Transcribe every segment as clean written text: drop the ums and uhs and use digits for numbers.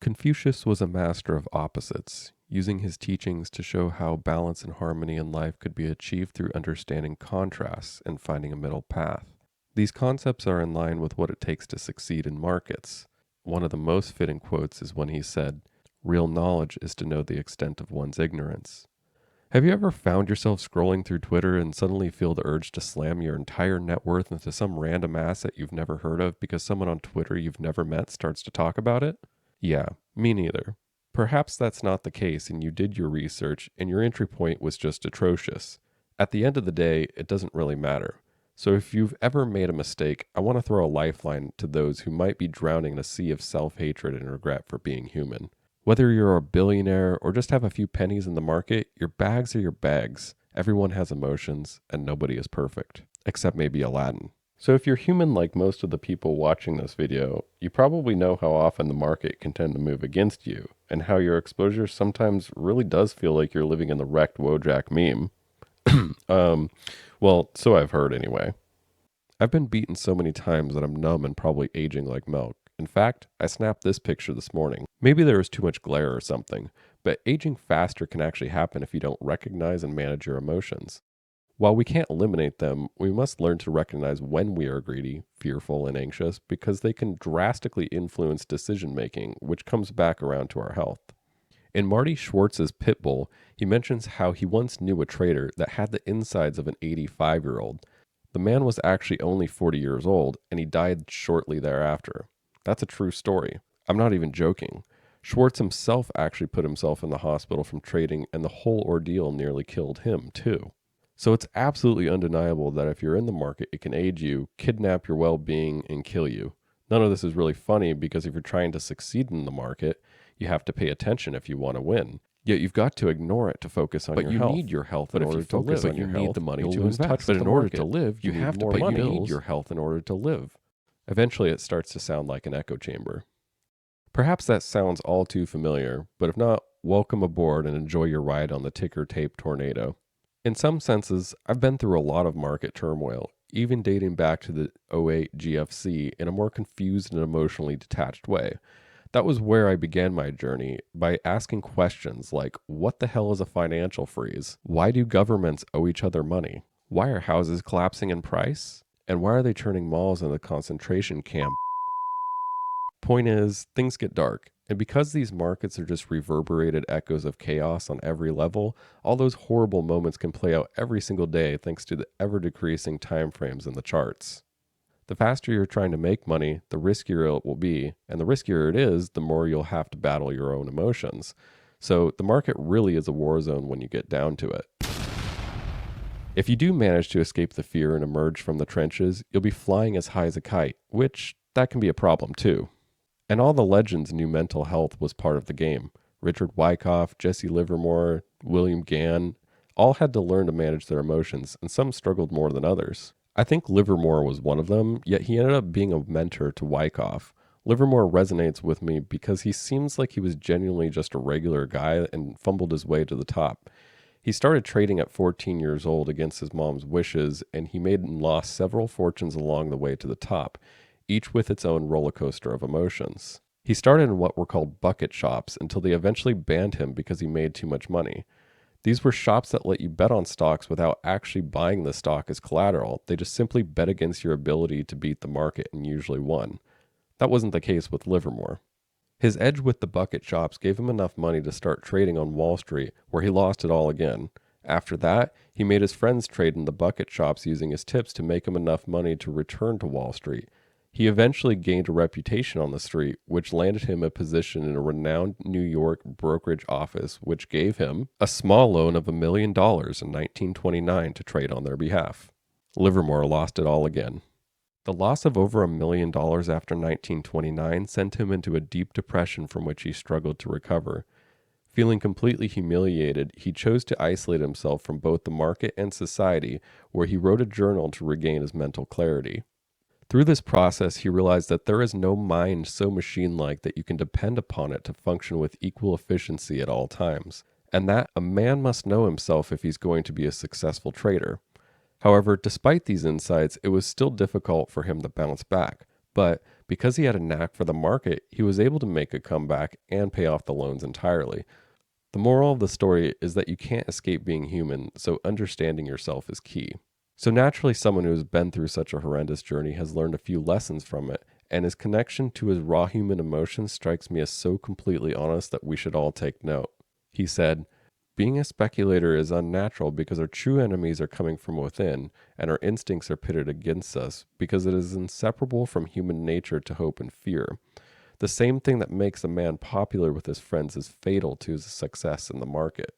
Confucius was a master of opposites, using his teachings to show how balance and harmony in life could be achieved through understanding contrasts and finding a middle path. These concepts are in line with what it takes to succeed in markets. One of the most fitting quotes is when he said, "Real knowledge is to know the extent of one's ignorance." Have you ever found yourself scrolling through Twitter and suddenly feel the urge to slam your entire net worth into some random asset you've never heard of because someone on Twitter you've never met starts to talk about it? Yeah, me neither. Perhaps that's not the case and you did your research and your entry point was just atrocious. At the end of the day, it doesn't really matter. So if you've ever made a mistake, I want to throw a lifeline to those who might be drowning in a sea of self-hatred and regret for being human. Whether you're a billionaire or just have a few pennies in the market, your bags are your bags. Everyone has emotions and nobody is perfect, except maybe Aladdin. So if you're human like most of the people watching this video, you probably know how often the market can tend to move against you, and how your exposure sometimes really does feel like you're living in the wrecked Wojak meme. Well, so I've heard anyway. I've been beaten so many times that I'm numb and probably aging like milk. In fact, I snapped this picture this morning. Maybe there was too much glare or something, but aging faster can actually happen if you don't recognize and manage your emotions. While we can't eliminate them, we must learn to recognize when we are greedy, fearful, and anxious because they can drastically influence decision making, which comes back around to our health. In Marty Schwartz's Pitbull, he mentions how he once knew a trader that had the insides of an 85-year-old. The man was actually only 40 years old, and he died shortly thereafter. That's a true story. I'm not even joking. Schwartz himself actually put himself in the hospital from trading, and the whole ordeal nearly killed him, too. So it's absolutely undeniable that if you're in the market, it can aid you, kidnap your well-being, and kill you. None of this is really funny because if you're trying to succeed in the market, you have to pay attention if you want to win. Yet you've got to ignore it to focus on your health. But you need your health in order to live. But you need the money to invest. But in order to live, you have to pay your bills. You need your health in order to live. Eventually, it starts to sound like an echo chamber. Perhaps that sounds all too familiar, but if not, welcome aboard and enjoy your ride on the ticker tape tornado. In some senses, I've been through a lot of market turmoil, even dating back to the '08 GFC in a more confused and emotionally detached way. That was where I began my journey, by asking questions like, what the hell is a financial freeze? Why do governments owe each other money? Why are houses collapsing in price? And why are they turning malls into concentration camp? Point is, things get dark. And because these markets are just reverberated echoes of chaos on every level, all those horrible moments can play out every single day thanks to the ever-decreasing time frames in the charts. The faster you're trying to make money, the riskier it will be, and the riskier it is, the more you'll have to battle your own emotions. So the market really is a war zone when you get down to it. If you do manage to escape the fear and emerge from the trenches, you'll be flying as high as a kite, which that can be a problem too. And all the legends knew mental health was part of the game. Richard Wyckoff, Jesse Livermore, William Gann, all had to learn to manage their emotions, and some struggled more than others. I think Livermore was one of them, yet he ended up being a mentor to Wyckoff. Livermore resonates with me because he seems like he was genuinely just a regular guy and fumbled his way to the top. He started trading at 14 years old against his mom's wishes, and he made and lost several fortunes along the way to the top, each with its own roller coaster of emotions. He started in what were called bucket shops until they eventually banned him because he made too much money. These were shops that let you bet on stocks without actually buying the stock as collateral. They just simply bet against your ability to beat the market and usually won. That wasn't the case with Livermore. His edge with the bucket shops gave him enough money to start trading on Wall Street, where he lost it all again. After that, he made his friends trade in the bucket shops using his tips to make him enough money to return to Wall Street. He eventually gained a reputation on the street, which landed him a position in a renowned New York brokerage office, which gave him a small loan of $1 million in 1929 to trade on their behalf. Livermore lost it all again. The loss of over $1 million after 1929 sent him into a deep depression from which he struggled to recover. Feeling completely humiliated, he chose to isolate himself from both the market and society, where he wrote a journal to regain his mental clarity. Through this process, he realized that there is no mind so machine-like that you can depend upon it to function with equal efficiency at all times, and that a man must know himself if he's going to be a successful trader. However, despite these insights, it was still difficult for him to bounce back, but Because he had a knack for the market, he was able to make a comeback and pay off the loans entirely. The moral of the story is that you can't escape being human, so understanding yourself is key. So naturally, someone who has been through such a horrendous journey has learned a few lessons from it, and his connection to his raw human emotions strikes me as so completely honest that we should all take note. He said, "Being a speculator is unnatural because our true enemies are coming from within, and our instincts are pitted against us because it is inseparable from human nature to hope and fear. The same thing that makes a man popular with his friends is fatal to his success in the market."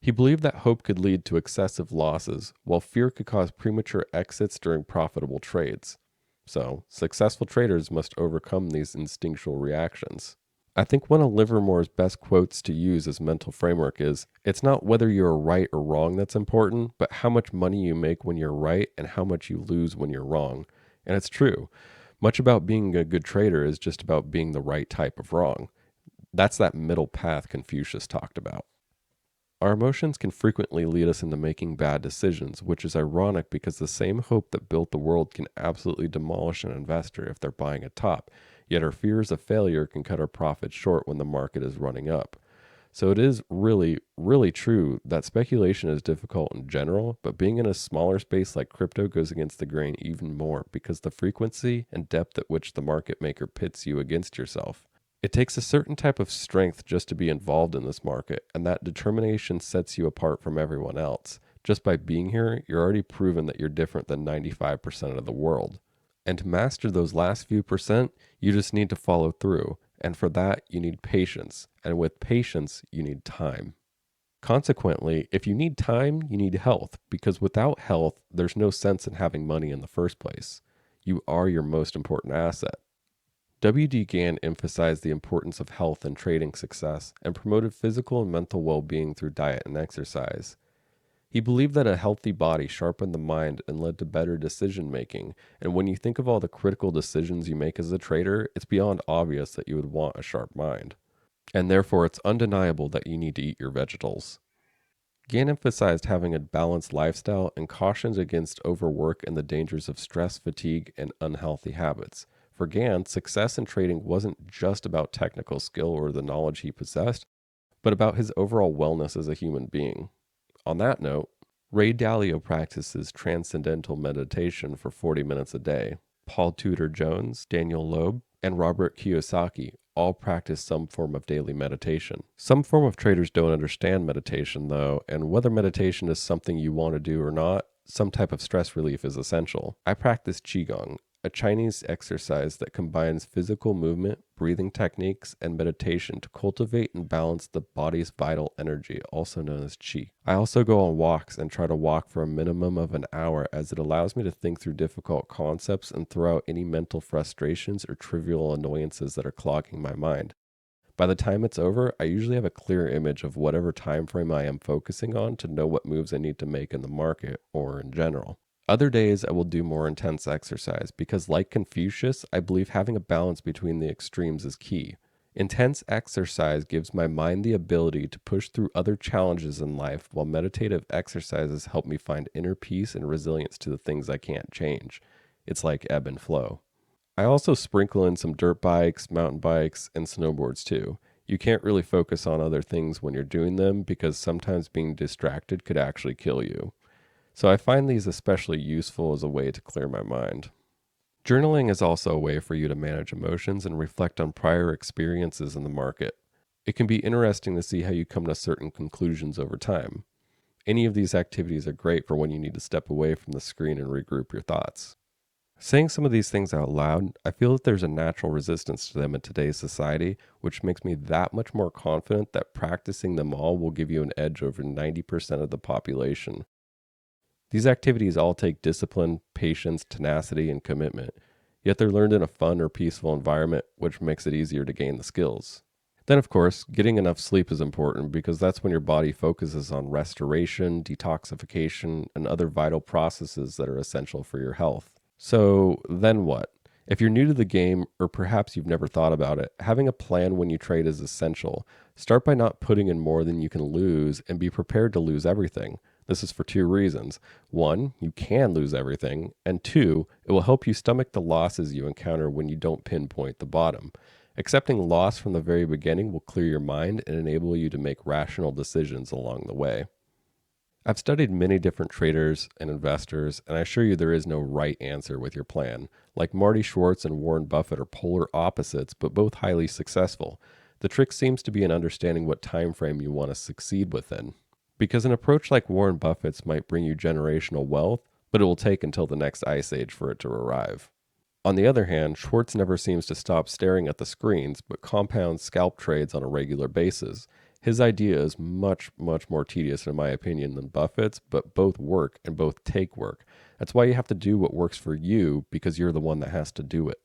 He believed that hope could lead to excessive losses, while fear could cause premature exits during profitable trades. So, successful traders must overcome these instinctual reactions. I think one of Livermore's best quotes to use as mental framework is, "It's not whether you're right or wrong that's important, but how much money you make when you're right and how much you lose when you're wrong." And it's true. Much about being a good trader is just about being the right type of wrong. That's that middle path Confucius talked about. Our emotions can frequently lead us into making bad decisions, which is ironic because the same hope that built the world can absolutely demolish an investor if they're buying a top, yet our fears of failure can cut our profits short when the market is running up. So it is really, really true that speculation is difficult in general, but being in a smaller space like crypto goes against the grain even more because the frequency and depth at which the market maker pits you against yourself. It takes a certain type of strength just to be involved in this market, and that determination sets you apart from everyone else. Just by being here, you're already proven that you're different than 95% of the world. And to master those last few percent, you just need to follow through. And for that, you need patience. And with patience, you need time. Consequently, if you need time, you need health, because without health, there's no sense in having money in the first place. You are your most important asset. W.D. Gann emphasized the importance of health in trading success and promoted physical and mental well-being through diet and exercise. He believed that a healthy body sharpened the mind and led to better decision making, and when you think of all the critical decisions you make as a trader, it's beyond obvious that you would want a sharp mind. And therefore, it's undeniable that you need to eat your vegetables. Gann emphasized having a balanced lifestyle and cautioned against overwork and the dangers of stress, fatigue, and unhealthy habits. For Gann, success in trading wasn't just about technical skill or the knowledge he possessed, but about his overall wellness as a human being. On that note, Ray Dalio practices transcendental meditation for 40 minutes a day. Paul Tudor Jones, Daniel Loeb, and Robert Kiyosaki all practice some form of daily meditation. Some form of traders don't understand meditation, though, and whether meditation is something you want to do or not, some type of stress relief is essential. I practice Qigong, a Chinese exercise that combines physical movement, breathing techniques, and meditation to cultivate and balance the body's vital energy, also known as qi. I also go on walks and try to walk for a minimum of an hour as it allows me to think through difficult concepts and throw out any mental frustrations or trivial annoyances that are clogging my mind. By the time it's over, I usually have a clear image of whatever time frame I am focusing on to know what moves I need to make in the market or in general. Other days, I will do more intense exercise because, like Confucius, I believe having a balance between the extremes is key. Intense exercise gives my mind the ability to push through other challenges in life, while meditative exercises help me find inner peace and resilience to the things I can't change. It's like ebb and flow. I also sprinkle in some dirt bikes, mountain bikes, and snowboards too. You can't really focus on other things when you're doing them because sometimes being distracted could actually kill you. So I find these especially useful as a way to clear my mind. Journaling is also a way for you to manage emotions and reflect on prior experiences in the market. It can be interesting to see how you come to certain conclusions over time. Any of these activities are great for when you need to step away from the screen and regroup your thoughts. Saying some of these things out loud, I feel that there's a natural resistance to them in today's society, which makes me that much more confident that practicing them all will give you an edge over 90% of the population. These activities all take discipline, patience, tenacity, and commitment, yet they're learned in a fun or peaceful environment, which makes it easier to gain the skills. Then, of course, getting enough sleep is important because that's when your body focuses on restoration, detoxification, and other vital processes that are essential for your health. So, then what? If you're new to the game, or perhaps you've never thought about it, having a plan when you trade is essential. Start by not putting in more than you can lose and be prepared to lose everything. This is for two reasons. One, you can lose everything, and two, it will help you stomach the losses you encounter when you don't pinpoint the bottom. Accepting loss from the very beginning will clear your mind and enable you to make rational decisions along the way. I've studied many different traders and investors, and I assure you there is no right answer with your plan. Like Marty Schwartz and Warren Buffett are polar opposites, but both highly successful. The trick seems to be in understanding what time frame you want to succeed within. Because an approach like Warren Buffett's might bring you generational wealth, but it will take until the next ice age for it to arrive. On the other hand, Schwartz never seems to stop staring at the screens, but compounds scalp trades on a regular basis. His idea is much, much more tedious, in my opinion, than Buffett's, but both work and both take work. That's why you have to do what works for you, because you're the one that has to do it.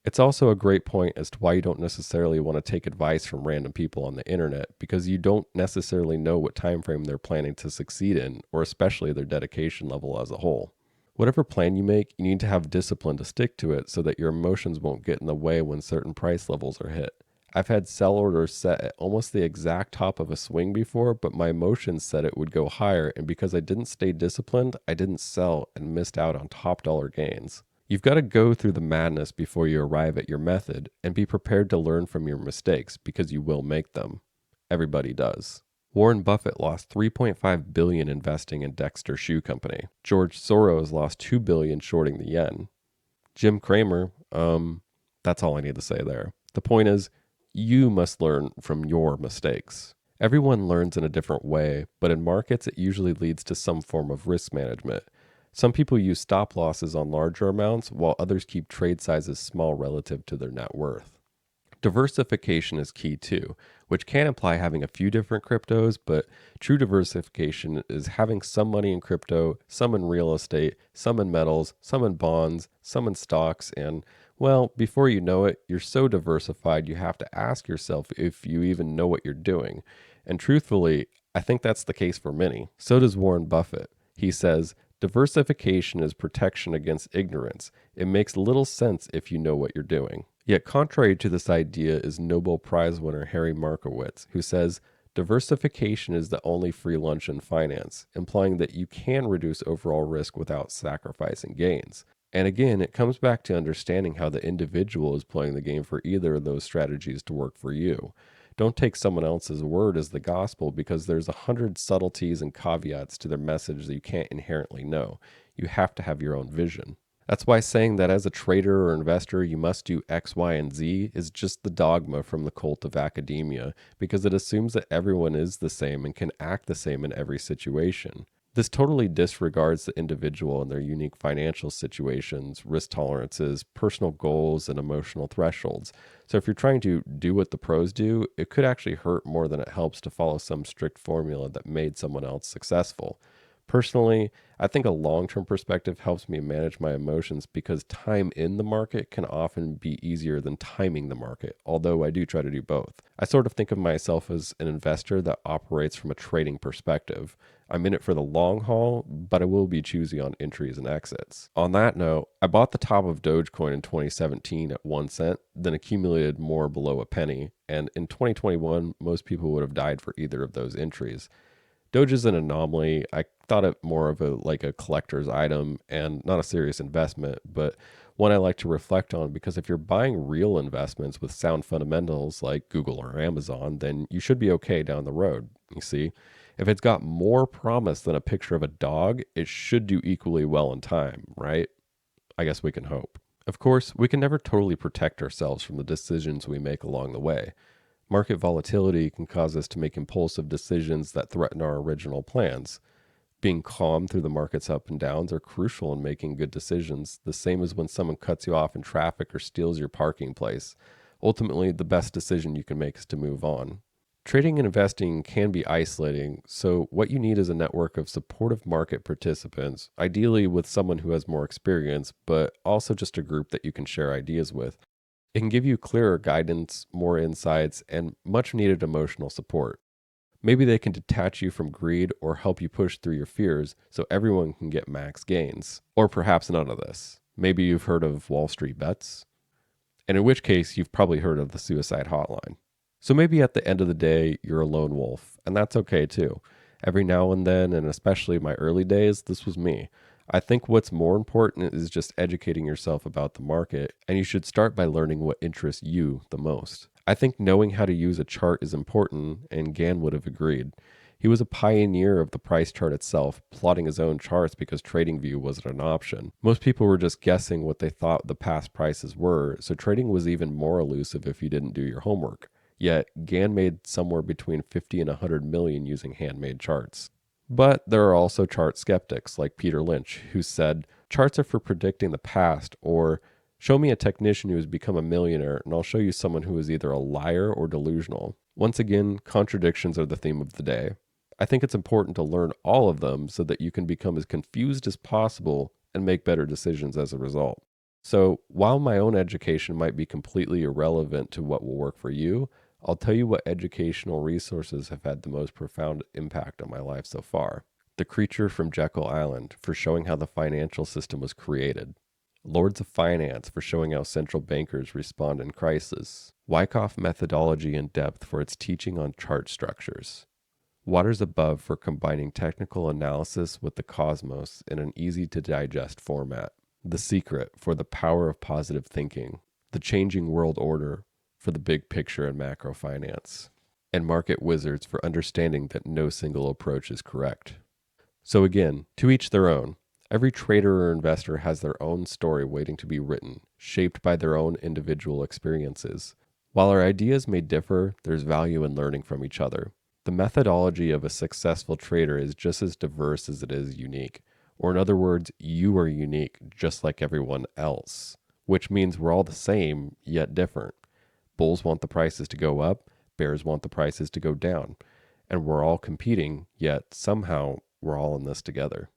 It's also a great point as to why you don't necessarily want to take advice from random people on the internet, because you don't necessarily know what time frame they're planning to succeed in, or especially their dedication level as a whole. Whatever plan you make, you need to have discipline to stick to it so that your emotions won't get in the way when certain price levels are hit. I've had sell orders set at almost the exact top of a swing before, but my emotions said it would go higher, and because I didn't stay disciplined, I didn't sell and missed out on top dollar gains. You've got to go through the madness before you arrive at your method, and be prepared to learn from your mistakes because you will make them. Everybody does. Warren Buffett lost $3.5 billion investing in Dexter Shoe Company. George Soros lost $2 billion shorting the yen. Jim Cramer, that's all I need to say there. The point is, you must learn from your mistakes. Everyone learns in a different way, but in markets it usually leads to some form of risk management. Some people use stop losses on larger amounts, while others keep trade sizes small relative to their net worth. Diversification is key too, which can imply having a few different cryptos, but true diversification is having some money in crypto, some in real estate, some in metals, some in bonds, some in stocks, and, well, before you know it, you're so diversified you have to ask yourself if you even know what you're doing. And truthfully, I think that's the case for many. So does Warren Buffett. He says, diversification is protection against ignorance. It makes little sense if you know what you're doing. Yet contrary to this idea is Nobel Prize winner Harry Markowitz, who says, diversification is the only free lunch in finance, implying that you can reduce overall risk without sacrificing gains. And again, it comes back to understanding how the individual is playing the game for either of those strategies to work for you. Don't take someone else's word as the gospel, because there's 100 subtleties and caveats to their message that you can't inherently know. You have to have your own vision. That's why saying that as a trader or investor you must do X, Y, and Z is just the dogma from the cult of academia, because it assumes that everyone is the same and can act the same in every situation. This totally disregards the individual and their unique financial situations, risk tolerances, personal goals, and emotional thresholds. So if you're trying to do what the pros do, it could actually hurt more than it helps to follow some strict formula that made someone else successful. Personally, I think a long-term perspective helps me manage my emotions, because time in the market can often be easier than timing the market, although I do try to do both. I sort of think of myself as an investor that operates from a trading perspective. I'm in it for the long haul, but I will be choosy on entries and exits. On that note, I bought the top of Dogecoin in 2017 at 1 cent, then accumulated more below a penny, and in 2021, most people would have died for either of those entries. Doge is an anomaly. I thought it more of a collector's item and not a serious investment, but one I like to reflect on, because if you're buying real investments with sound fundamentals like Google or Amazon, then you should be okay down the road. You see, if it's got more promise than a picture of a dog, it should do equally well in time, right? I guess we can hope. Of course, we can never totally protect ourselves from the decisions we make along the way. Market volatility can cause us to make impulsive decisions that threaten our original plans. Being calm through the market's up and downs are crucial in making good decisions, the same as when someone cuts you off in traffic or steals your parking place. Ultimately, the best decision you can make is to move on. Trading and investing can be isolating, so what you need is a network of supportive market participants, ideally with someone who has more experience, but also just a group that you can share ideas with. It can give you clearer guidance, more insights, and much needed emotional support. Maybe they can detach you from greed or help you push through your fears so everyone can get max gains. Or perhaps none of this. Maybe you've heard of Wall Street bets, and in which case you've probably heard of the suicide hotline. So maybe at the end of the day, you're a lone wolf, and that's okay too. Every now and then, and especially my early days, this was me. I think what's more important is just educating yourself about the market, and you should start by learning what interests you the most. I think knowing how to use a chart is important, and Gann would have agreed. He was a pioneer of the price chart itself, plotting his own charts because TradingView wasn't an option. Most people were just guessing what they thought the past prices were, so trading was even more elusive if you didn't do your homework. Yet, Gann made somewhere between 50 and 100 million using handmade charts. But there are also chart skeptics like Peter Lynch, who said, charts are for predicting the past, or show me a technician who has become a millionaire, and I'll show you someone who is either a liar or delusional. Once again, contradictions are the theme of the day. I think it's important to learn all of them so that you can become as confused as possible and make better decisions as a result. So, while my own education might be completely irrelevant to what will work for you, I'll tell you what educational resources have had the most profound impact on my life so far. The Creature from Jekyll Island for showing how the financial system was created. Lords of Finance for showing how central bankers respond in crisis. Wyckoff methodology in depth for its teaching on chart structures. Waters Above for combining technical analysis with the cosmos in an easy to digest format. The Secret for the power of positive thinking. The Changing World Order for the big picture and macro finance. And Market Wizards for understanding that no single approach is correct. So again, to each their own. Every trader or investor has their own story waiting to be written, shaped by their own individual experiences. While our ideas may differ, there's value in learning from each other. The methodology of a successful trader is just as diverse as it is unique. Or in other words, you are unique just like everyone else, which means we're all the same, yet different. Bulls want the prices to go up, bears want the prices to go down. And we're all competing, yet somehow we're all in this together.